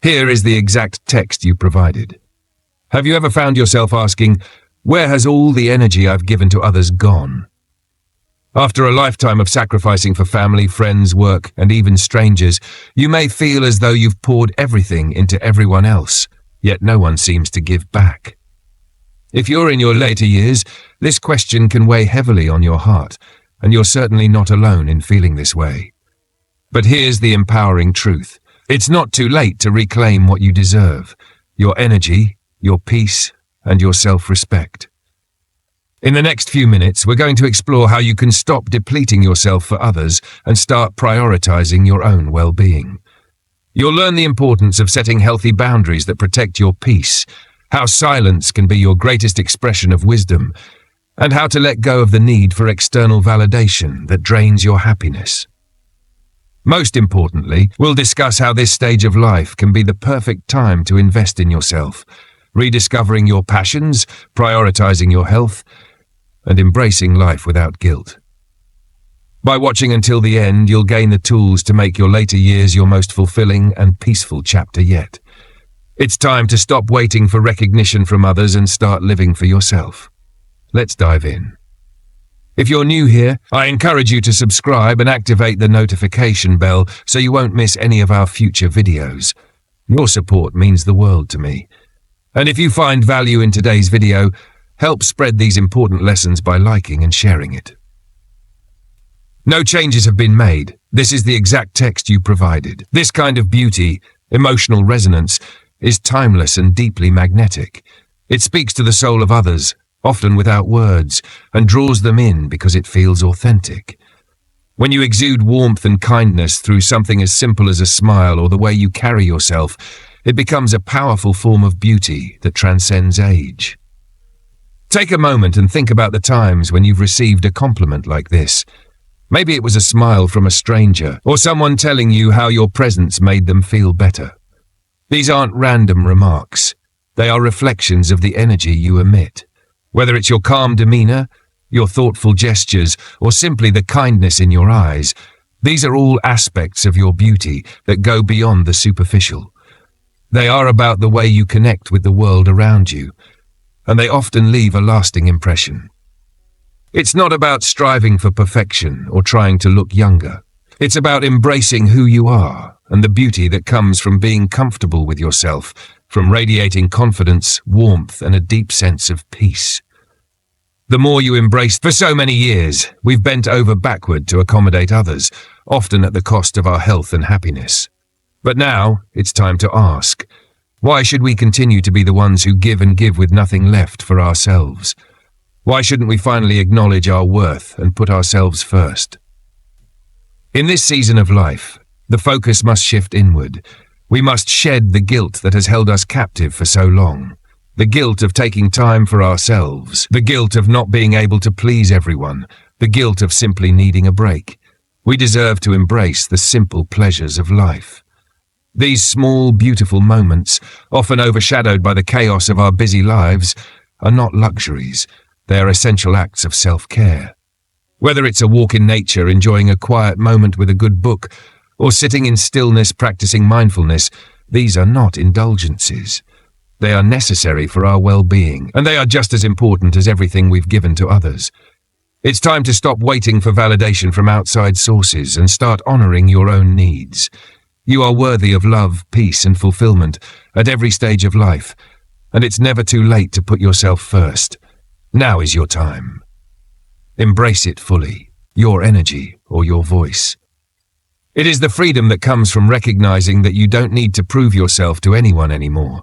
Here is the exact text you provided. Have you ever found yourself asking, where has all the energy I've given to others gone? After a lifetime of sacrificing for family, friends, work, and even strangers, you may feel as though you've poured everything into everyone else, yet no one seems to give back. If you're in your later years, this question can weigh heavily on your heart, and you're certainly not alone in feeling this way. But here's the empowering truth. It's not too late to reclaim what you deserve: your energy, your peace, and your self-respect. In the next few minutes, we're going to explore how you can stop depleting yourself for others and start prioritizing your own well-being. You'll learn the importance of setting healthy boundaries that protect your peace, how silence can be your greatest expression of wisdom, and how to let go of the need for external validation that drains your happiness. Most importantly, we'll discuss how this stage of life can be the perfect time to invest in yourself, rediscovering your passions, prioritizing your health, and embracing life without guilt. By watching until the end, you'll gain the tools to make your later years your most fulfilling and peaceful chapter yet. It's time to stop waiting for recognition from others and start living for yourself. Let's dive in. If you're new here, I encourage you to subscribe and activate the notification bell so you won't miss any of our future videos. Your support means the world to me. And if you find value in today's video, help spread these important lessons by liking and sharing it. No changes have been made. This is the exact text you provided. This kind of beauty, emotional resonance, is timeless and deeply magnetic. It speaks to the soul of others, often without words, and draws them in because it feels authentic. When you exude warmth and kindness through something as simple as a smile or the way you carry yourself, it becomes a powerful form of beauty that transcends age. Take a moment and think about the times when you've received a compliment like this. Maybe it was a smile from a stranger, or someone telling you how your presence made them feel better. These aren't random remarks. They are reflections of the energy you emit. Whether it's your calm demeanor, your thoughtful gestures, or simply the kindness in your eyes, these are all aspects of your beauty that go beyond the superficial. They are about the way you connect with the world around you, and they often leave a lasting impression. It's not about striving for perfection or trying to look younger. It's about embracing who you are and the beauty that comes from being comfortable with yourself, from radiating confidence, warmth, and a deep sense of peace. The more you embrace, for so many years, we've bent over backward to accommodate others, often at the cost of our health and happiness. But now, it's time to ask, why should we continue to be the ones who give and give with nothing left for ourselves? Why shouldn't we finally acknowledge our worth and put ourselves first? In this season of life, the focus must shift inward. We must shed the guilt that has held us captive for so long. The guilt of taking time for ourselves, the guilt of not being able to please everyone, the guilt of simply needing a break. We deserve to embrace the simple pleasures of life. These small, beautiful moments, often overshadowed by the chaos of our busy lives, are not luxuries. They are essential acts of self-care. Whether it's a walk in nature, enjoying a quiet moment with a good book, or sitting in stillness practicing mindfulness, these are not indulgences. They are necessary for our well-being, and they are just as important as everything we've given to others. It's time to stop waiting for validation from outside sources and start honoring your own needs. You are worthy of love, peace, and fulfillment at every stage of life, and it's never too late to put yourself first. Now is your time. Embrace it fully, your energy or your voice. It is the freedom that comes from recognizing that you don't need to prove yourself to anyone anymore.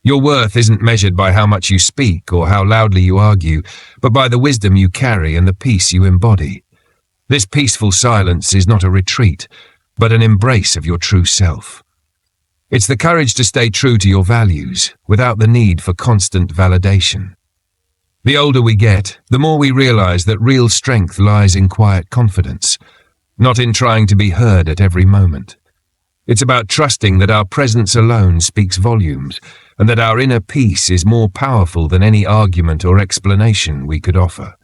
Your worth isn't measured by how much you speak or how loudly you argue, but by the wisdom you carry and the peace you embody. This peaceful silence is not a retreat, but an embrace of your true self. It's the courage to stay true to your values without the need for constant validation. The older we get, the more we realize that real strength lies in quiet confidence, not in trying to be heard at every moment. It's about trusting that our presence alone speaks volumes, and that our inner peace is more powerful than any argument or explanation we could offer.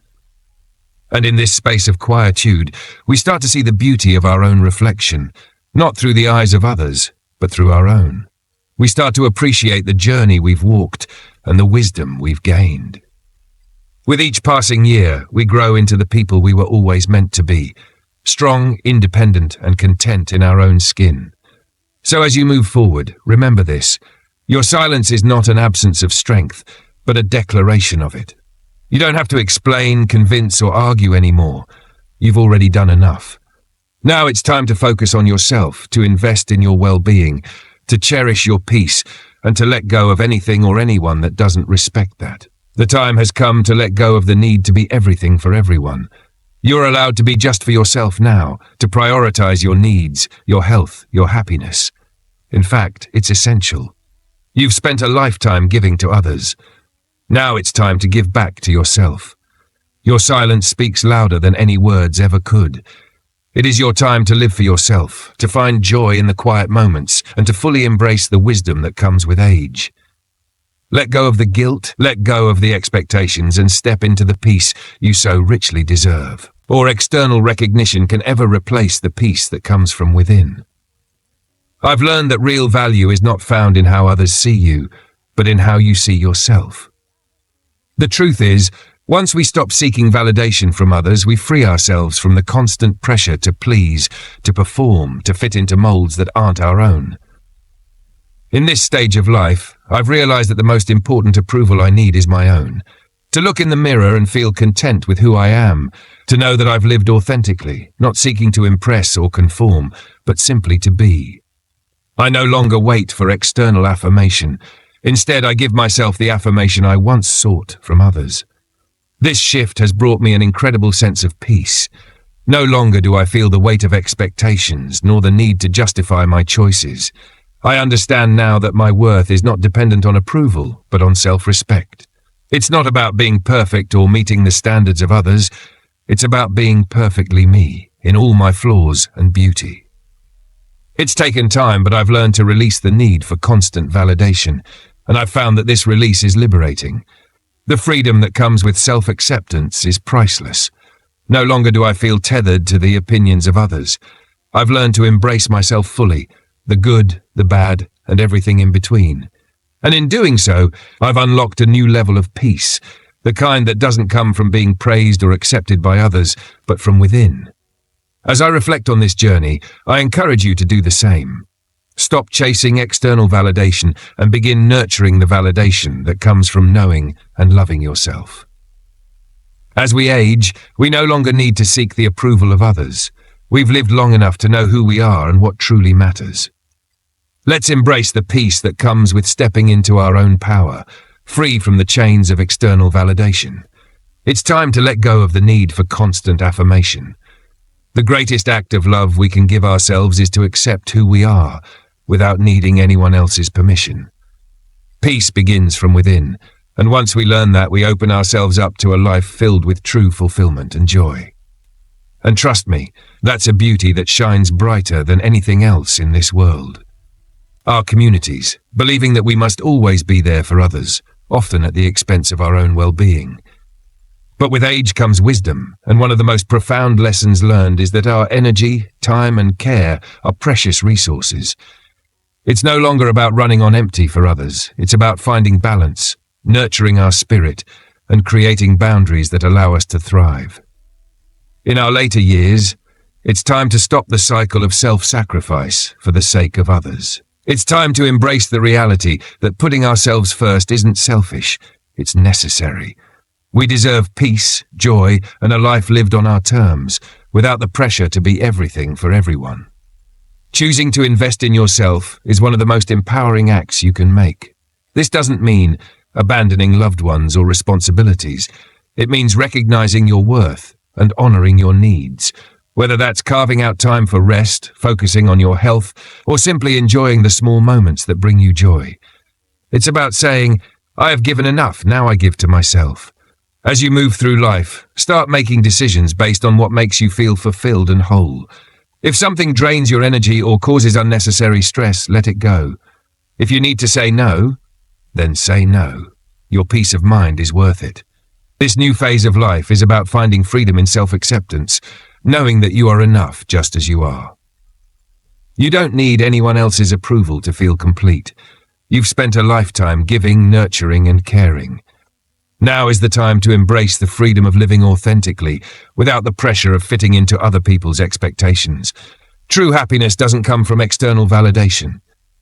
And in this space of quietude, we start to see the beauty of our own reflection, not through the eyes of others, but through our own. We start to appreciate the journey we've walked and the wisdom we've gained. With each passing year, we grow into the people we were always meant to be, strong, independent, and content in our own skin. So as you move forward, remember this: your silence is not an absence of strength, but a declaration of it. You don't have to explain, convince, or argue anymore. You've already done enough. Now it's time to focus on yourself, to invest in your well-being, to cherish your peace, and to let go of anything or anyone that doesn't respect that. The time has come to let go of the need to be everything for everyone. You're allowed to be just for yourself now, to prioritize your needs, your health, your happiness. In fact, it's essential. You've spent a lifetime giving to others. Now it's time to give back to yourself. Your silence speaks louder than any words ever could. It is your time to live for yourself, to find joy in the quiet moments, and to fully embrace the wisdom that comes with age. Let go of the guilt, let go of the expectations, and step into the peace you so richly deserve. Or external recognition can ever replace the peace that comes from within. I've learned that real value is not found in how others see you, but in how you see yourself. The truth is, once we stop seeking validation from others, we free ourselves from the constant pressure to please, to perform, to fit into molds that aren't our own. In this stage of life, I've realized that the most important approval I need is my own. To look in the mirror and feel content with who I am, to know that I've lived authentically, not seeking to impress or conform, but simply to be. I no longer wait for external affirmation. Instead, I give myself the affirmation I once sought from others. This shift has brought me an incredible sense of peace. No longer do I feel the weight of expectations, nor the need to justify my choices. I understand now that my worth is not dependent on approval, but on self-respect. It's not about being perfect or meeting the standards of others. It's about being perfectly me, in all my flaws and beauty. It's taken time, but I've learned to release the need for constant validation, and I've found that this release is liberating. The freedom that comes with self-acceptance is priceless. No longer do I feel tethered to the opinions of others. I've learned to embrace myself fully, the good, the bad, and everything in between. And in doing so, I've unlocked a new level of peace, the kind that doesn't come from being praised or accepted by others, but from within. As I reflect on this journey, I encourage you to do the same. Stop chasing external validation and begin nurturing the validation that comes from knowing and loving yourself. As we age, we no longer need to seek the approval of others. We've lived long enough to know who we are and what truly matters. Let's embrace the peace that comes with stepping into our own power, free from the chains of external validation. It's time to let go of the need for constant affirmation. The greatest act of love we can give ourselves is to accept who we are, without needing anyone else's permission. Peace begins from within, and once we learn that, we open ourselves up to a life filled with true fulfillment and joy. And trust me, that's a beauty that shines brighter than anything else in this world. Our communities, believing that we must always be there for others, often at the expense of our own well-being. But with age comes wisdom, and one of the most profound lessons learned is that our energy, time, and care are precious resources. It's no longer about running on empty for others. It's about finding balance, nurturing our spirit, and creating boundaries that allow us to thrive. In our later years, it's time to stop the cycle of self-sacrifice for the sake of others. It's time to embrace the reality that putting ourselves first isn't selfish, it's necessary. We deserve peace, joy, and a life lived on our terms, without the pressure to be everything for everyone. Choosing to invest in yourself is one of the most empowering acts you can make. This doesn't mean abandoning loved ones or responsibilities. It means recognizing your worth and honoring your needs, whether that's carving out time for rest, focusing on your health, or simply enjoying the small moments that bring you joy. It's about saying, I have given enough, now I give to myself. As you move through life, start making decisions based on what makes you feel fulfilled and whole. If something drains your energy or causes unnecessary stress, let it go. If you need to say no, then say no. Your peace of mind is worth it. This new phase of life is about finding freedom in self-acceptance, knowing that you are enough just as you are. You don't need anyone else's approval to feel complete. You've spent a lifetime giving, nurturing, and caring. Now is the time to embrace the freedom of living authentically, without the pressure of fitting into other people's expectations. True happiness doesn't come from external validation.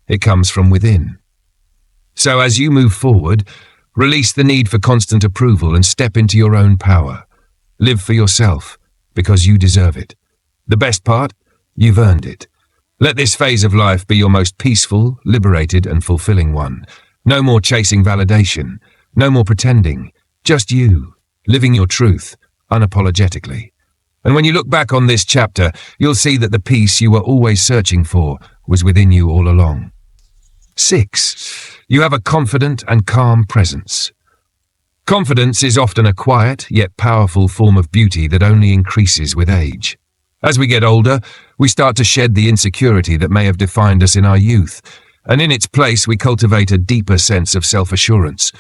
It comes from within. So as you move forward, release the need for constant approval and step into your own power. Live for yourself, because you deserve it. The best part? You've earned it. Let this phase of life be your most peaceful, liberated, and fulfilling one. No more chasing validation. No more pretending. Just you, living your truth, unapologetically. And when you look back on this chapter, you'll see that the peace you were always searching for was within you all along. 6. You have a confident and calm presence. Confidence is often a quiet, yet powerful form of beauty that only increases with age. As we get older, we start to shed the insecurity that may have defined us in our youth, and in its place we cultivate a deeper sense of self-assurance.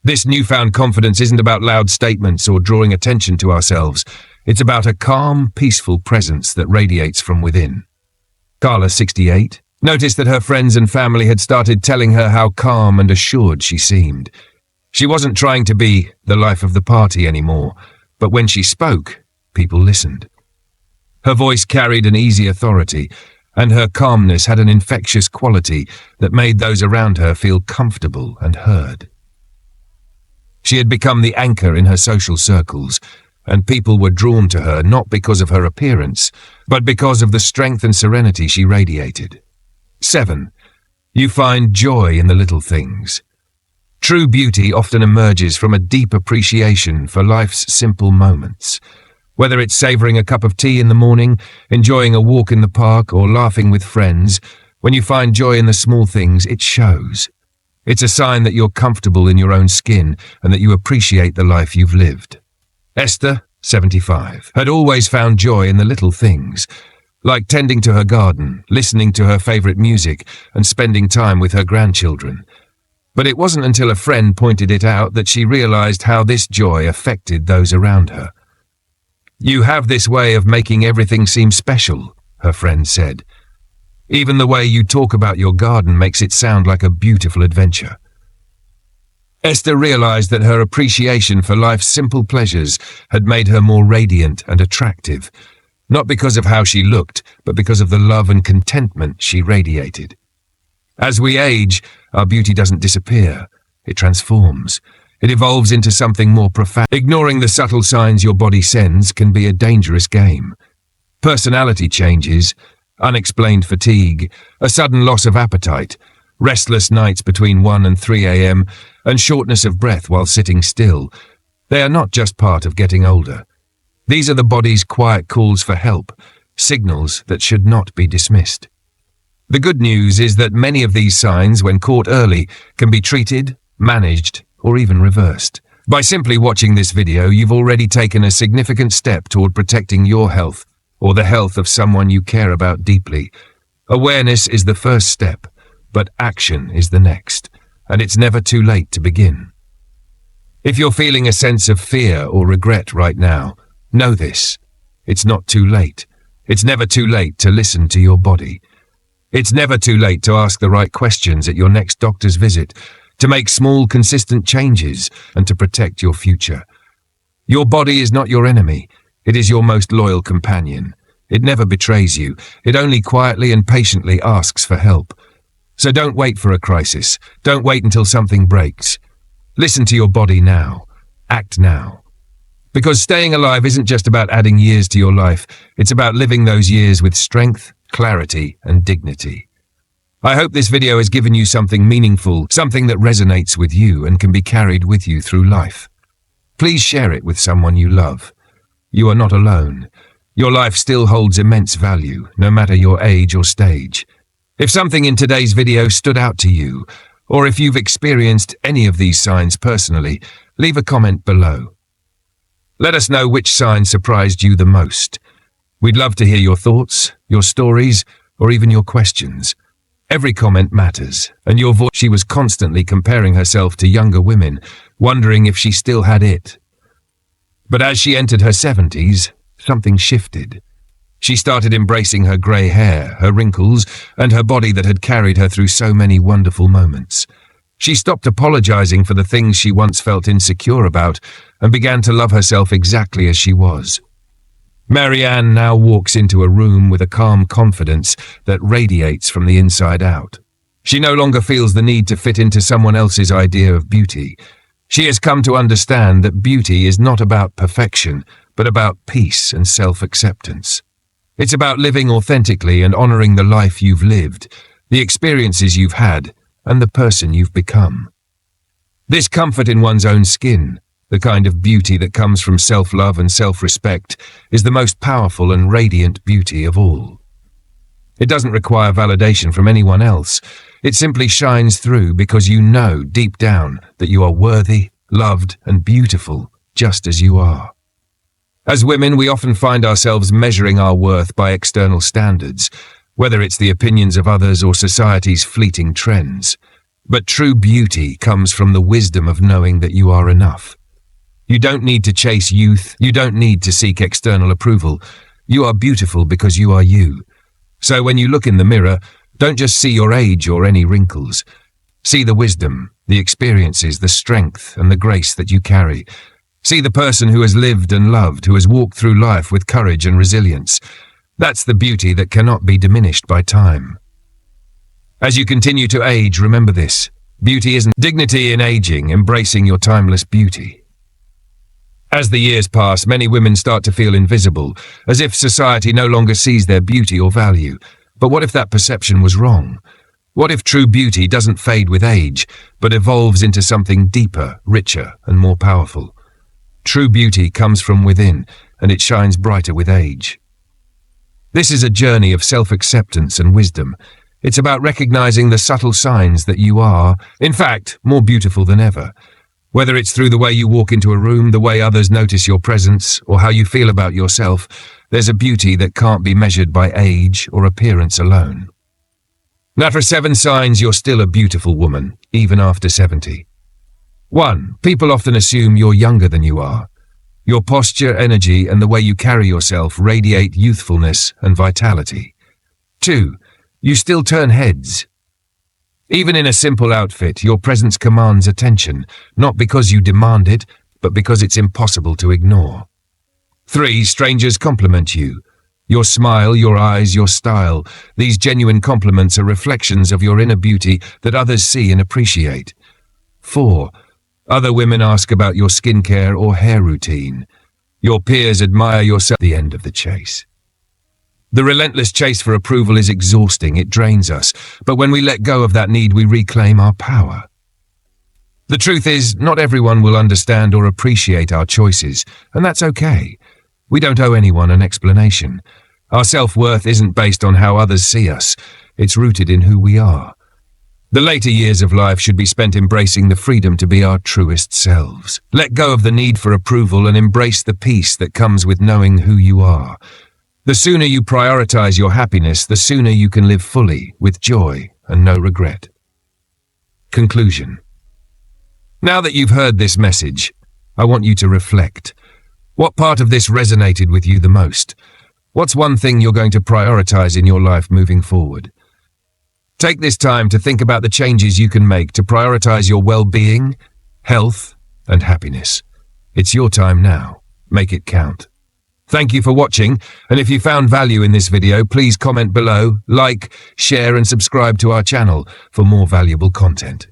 This newfound confidence isn't about loud statements or drawing attention to ourselves. It's about a calm, peaceful presence that radiates from within. Carla, 68, noticed that her friends and family had started telling her how calm and assured she seemed. She wasn't trying to be the life of the party anymore, but when she spoke, people listened. Her voice carried an easy authority, and her calmness had an infectious quality that made those around her feel comfortable and heard. She had become the anchor in her social circles, and people were drawn to her not because of her appearance, but because of the strength and serenity she radiated. 7. You find joy in the little things. True beauty often emerges from a deep appreciation for life's simple moments. Whether it's savoring a cup of tea in the morning, enjoying a walk in the park, or laughing with friends, when you find joy in the small things, it shows. It's a sign that you're comfortable in your own skin and that you appreciate the life you've lived. Esther, 75, had always found joy in the little things, like tending to her garden, listening to her favorite music, and spending time with her grandchildren. But it wasn't until a friend pointed it out that she realized how this joy affected those around her. "You have this way of making everything seem special," her friend said. "Even the way you talk about your garden makes it sound like a beautiful adventure." Esther realized that her appreciation for life's simple pleasures had made her more radiant and attractive, not because of how she looked, but because of the love and contentment she radiated. As we age, our beauty doesn't disappear, it transforms. It evolves into something more profound. Ignoring the subtle signs your body sends can be a dangerous game. Personality changes, unexplained fatigue, a sudden loss of appetite, restless nights between 1 and 3 a.m., and shortness of breath while sitting still. They are not just part of getting older. These are the body's quiet calls for help, signals that should not be dismissed. The good news is that many of these signs, when caught early, can be treated, managed, or even reversed. By simply watching this video, you've already taken a significant step toward protecting your health or the health of someone you care about deeply. Awareness is the first step, but action is the next, and it's never too late to begin. If you're feeling a sense of fear or regret right now, know this: it's not too late. It's never too late to listen to your body. It's never too late to ask the right questions at your next doctor's visit, to make small, consistent changes, and to protect your future. Your body is not your enemy. It is your most loyal companion. It never betrays you. It only quietly and patiently asks for help. So don't wait for a crisis. Don't wait until something breaks. Listen to your body now. Act now. Because staying alive isn't just about adding years to your life. It's about living those years with strength, clarity, and dignity. I hope this video has given you something meaningful, something that resonates with you and can be carried with you through life. Please share it with someone you love. You are not alone. Your life still holds immense value, no matter your age or stage. If something in today's video stood out to you, or if you've experienced any of these signs personally, leave a comment below. Let us know which sign surprised you the most. We'd love to hear your thoughts, your stories, or even your questions. Every comment matters, and your voice. She was constantly comparing herself to younger women, wondering if she still had it. But as she entered her 70s, something shifted. She started embracing her grey hair, her wrinkles, and her body that had carried her through so many wonderful moments. She stopped apologizing for the things she once felt insecure about and began to love herself exactly as she was. Marianne now walks into a room with a calm confidence that radiates from the inside out. She no longer feels the need to fit into someone else's idea of beauty. She has come to understand that beauty is not about perfection, but about peace and self-acceptance. It's about living authentically and honoring the life you've lived, the experiences you've had, and the person you've become. This comfort in one's own skin, the kind of beauty that comes from self-love and self-respect, is the most powerful and radiant beauty of all. It doesn't require validation from anyone else. It simply shines through because you know deep down that you are worthy, loved, and beautiful just as you are. As women, we often find ourselves measuring our worth by external standards, whether it's the opinions of others or society's fleeting trends. But true beauty comes from the wisdom of knowing that you are enough. You don't need to chase youth. You don't need to seek external approval. You are beautiful because you are you. So when you look in the mirror, don't just see your age or any wrinkles. See the wisdom, the experiences, the strength, and the grace that you carry. See the person who has lived and loved, who has walked through life with courage and resilience. That's the beauty that cannot be diminished by time. As you continue to age, remember this. Beauty isn't dignity in aging, embracing your timeless beauty. As the years pass, many women start to feel invisible, as if society no longer sees their beauty or value. But what if that perception was wrong? What if true beauty doesn't fade with age, but evolves into something deeper, richer, and more powerful? True beauty comes from within, and it shines brighter with age. This is a journey of self-acceptance and wisdom. It's about recognizing the subtle signs that you are, in fact, more beautiful than ever. Whether it's through the way you walk into a room, the way others notice your presence, or how you feel about yourself, there's a beauty that can't be measured by age or appearance alone. Now for 7 signs you're still a beautiful woman, even after 70. 1. People often assume you're younger than you are. Your posture, energy, and the way you carry yourself radiate youthfulness and vitality. 2. You still turn heads. Even in a simple outfit, your presence commands attention, not because you demand it, but because it's impossible to ignore. 3. Strangers compliment you. Your smile, your eyes, your style. These genuine compliments are reflections of your inner beauty that others see and appreciate. 4. Other women ask about your skincare or hair routine. Your peers admire yourself at the end of the chase. The relentless chase for approval is exhausting, it drains us, but when we let go of that need, we reclaim our power. The truth is, not everyone will understand or appreciate our choices, and that's okay. We don't owe anyone an explanation. Our self-worth isn't based on how others see us, it's rooted in who we are. The later years of life should be spent embracing the freedom to be our truest selves. Let go of the need for approval and embrace the peace that comes with knowing who you are. The sooner you prioritize your happiness, the sooner you can live fully, with joy and no regret. Conclusion. Now that you've heard this message, I want you to reflect. What part of this resonated with you the most? What's one thing you're going to prioritize in your life moving forward? Take this time to think about the changes you can make to prioritize your well-being, health, and happiness. It's your time now. Make it count. Thank you for watching, and if you found value in this video, please comment below, like, share, and subscribe to our channel for more valuable content.